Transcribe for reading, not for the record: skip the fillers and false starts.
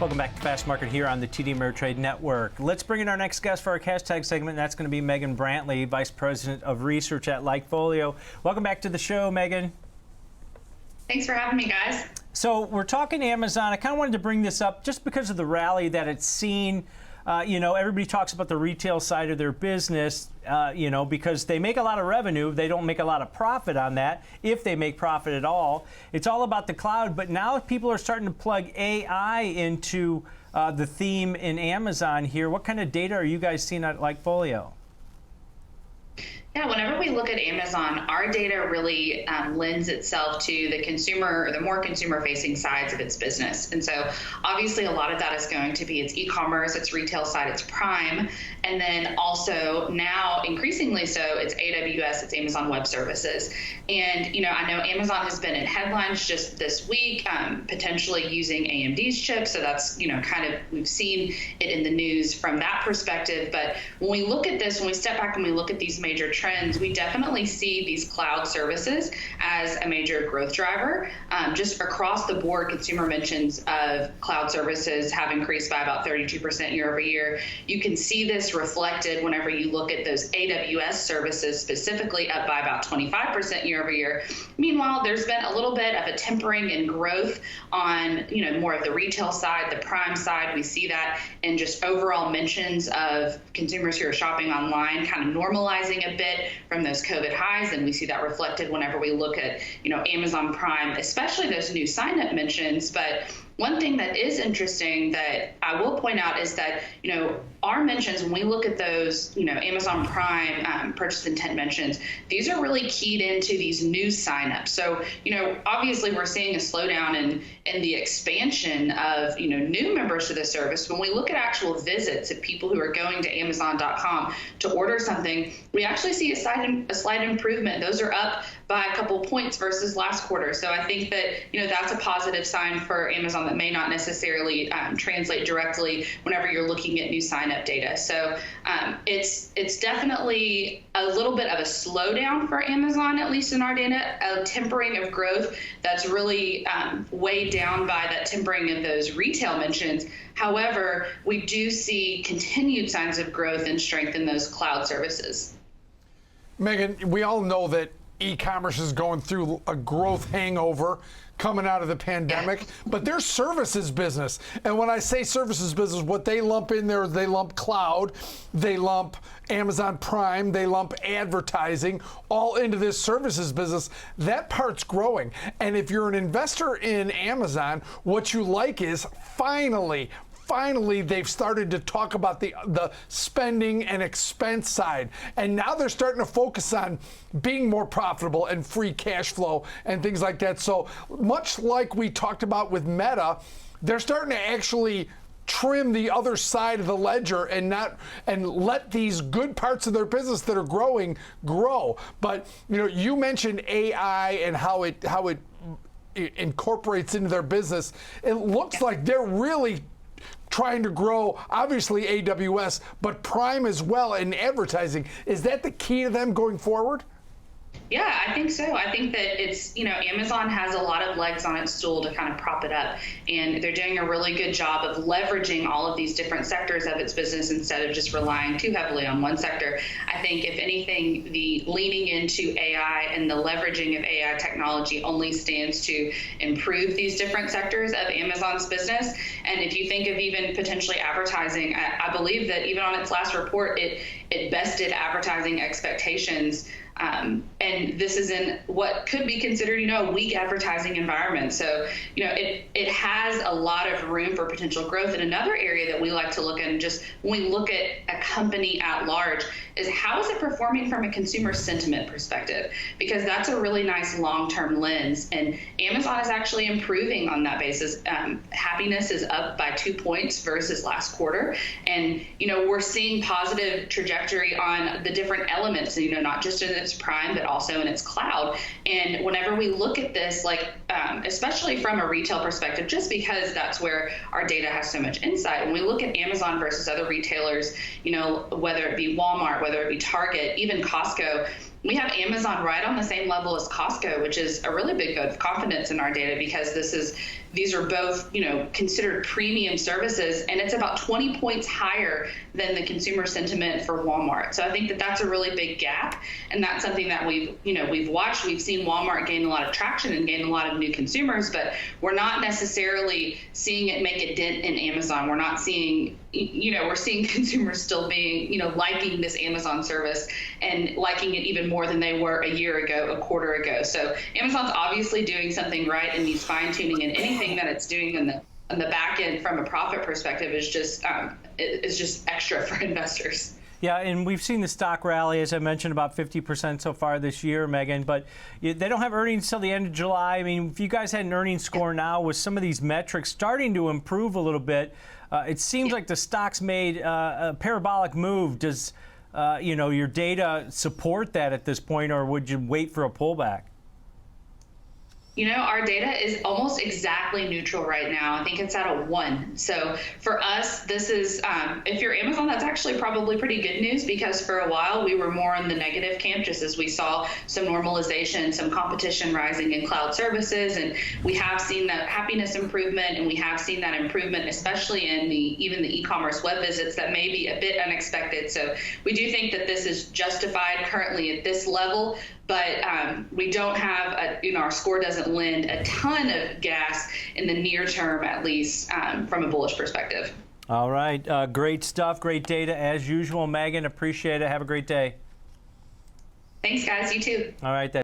Welcome back to Fast Market here on the TD Ameritrade Network. Let's bring in our next guest for our cash tag segment. That's going to be Megan Brantley, Vice President of Research at Likefolio. Welcome back to the show, Megan. Thanks for having me, guys. So we're talking Amazon. I kind of wanted to bring this up just because of the rally that it's seen. Everybody talks about the retail side of their business, because they make a lot of revenue. They don't make a lot of profit on that, if they make profit at all. It's all about the cloud. But now people are starting to plug AI into the theme in Amazon here. What kind of data are you guys seeing at Likefolio? Yeah, whenever we look at Amazon, our data really lends itself to the consumer, or the more consumer-facing sides of its business. And so obviously a lot of that is going to be its e-commerce, its retail side, its Prime, and then also now increasingly so it's AWS, it's Amazon Web Services. And, I know Amazon has been in headlines just this week, potentially using AMD's chips. So that's, we've seen it in the news from that perspective. But when we look at this, when we step back and we look at these major trends, we definitely see these cloud services as a major growth driver. Just across the board, consumer mentions of cloud services have increased by about 32% year over year. You can see this reflected whenever you look at those AWS services, specifically up by about 25% year over year. Meanwhile, there's been a little bit of a tempering in growth on, more of the retail side, the Prime side. We see that in just overall mentions of consumers who are shopping online kind of normalizing a bit from those COVID highs, and we see that reflected whenever we look at, Amazon Prime, especially those new sign-up mentions. But one thing that is interesting that I will point out is that, our mentions, when we look at those, Amazon Prime purchase intent mentions, these are really keyed into these new signups. So, obviously we're seeing a slowdown in the expansion of, new members to the service. When we look at actual visits of people who are going to Amazon.com to order something, we actually see a slight improvement. Those are up by a couple points versus last quarter. So I think that, that's a positive sign for Amazon that may not necessarily translate directly whenever you're looking at new sign-up data. So it's definitely a little bit of a slowdown for Amazon, at least in our data, a tempering of growth that's really weighed down by that tempering of those retail mentions. However, we do see continued signs of growth and strength in those cloud services. Megan, we all know that e-commerce is going through a growth hangover coming out of the pandemic, but their services business, and when I say services business, what they lump in there is they lump cloud, they lump Amazon Prime, they lump advertising all into this services business. That part's growing. And if you're an investor in Amazon, what you like is finally they've started to talk about the spending and expense side. And now they're starting to focus on being more profitable and free cash flow and things like that. So much like we talked about with Meta, they're starting to actually trim the other side of the ledger and let these good parts of their business that are growing grow. But you mentioned AI and how it incorporates into their business. It looks like they're really trying to grow, obviously AWS, but Prime as well in advertising. Is that the key to them going forward? Yeah, I think so. I think that it's, Amazon has a lot of legs on its stool to kind of prop it up, and they're doing a really good job of leveraging all of these different sectors of its business instead of just relying too heavily on one sector. I think, if anything, the leaning into AI and the leveraging of AI technology only stands to improve these different sectors of Amazon's business. And if you think of even potentially advertising, I believe that even on its last report, it bested advertising expectations. And this is in what could be considered, a weak advertising environment. So, it has a lot of room for potential growth. And another area that we like to look at, and just when we look at a company at large, is how is it performing from a consumer sentiment perspective? Because that's a really nice long-term lens. And Amazon is actually improving on that basis. Happiness is up by 2 points versus last quarter. And, we're seeing positive trajectory on the different elements, not just in its Prime, but also in its cloud. And whenever we look at this, especially from a retail perspective, just because that's where our data has so much insight, when we look at Amazon versus other retailers, whether it be Walmart, whether it be Target, even Costco, we have Amazon right on the same level as Costco, which is a really big vote of confidence in our data because these are both, considered premium services, and it's about 20 points higher than the consumer sentiment for Walmart. So I think that that's a really big gap, and that's something that we've watched. We've seen Walmart gain a lot of traction and gain a lot of new consumers, but we're not necessarily seeing it make a dent in Amazon. We're not seeing, we're seeing consumers still being, liking this Amazon service and liking it even more than they were a year ago, a quarter ago. So Amazon's obviously doing something right and needs fine tuning, and anything that it's doing on the back end from a profit perspective is just extra for investors. Yeah, and we've seen the stock rally, as I mentioned, about 50% so far this year, Megan, but they don't have earnings till the end of July. I mean, if you guys had an earnings score now with some of these metrics starting to improve a little bit, it seems like the stock's made a parabolic move. Does your data support that at this point, or would you wait for a pullback? Our data is almost exactly neutral right now. I think it's at a 1. So for us, this is, if you're Amazon, that's actually probably pretty good news, because for a while we were more in the negative camp, just as we saw some normalization, some competition rising in cloud services. And we have seen that happiness improvement, and we have seen that improvement, especially in even the e-commerce web visits that may be a bit unexpected. So we do think that this is justified currently at this level. But we don't have, our score doesn't lend a ton of gas in the near term, at least from a bullish perspective. All right. Great stuff. Great data as usual. Megan, appreciate it. Have a great day. Thanks, guys. You too. All right.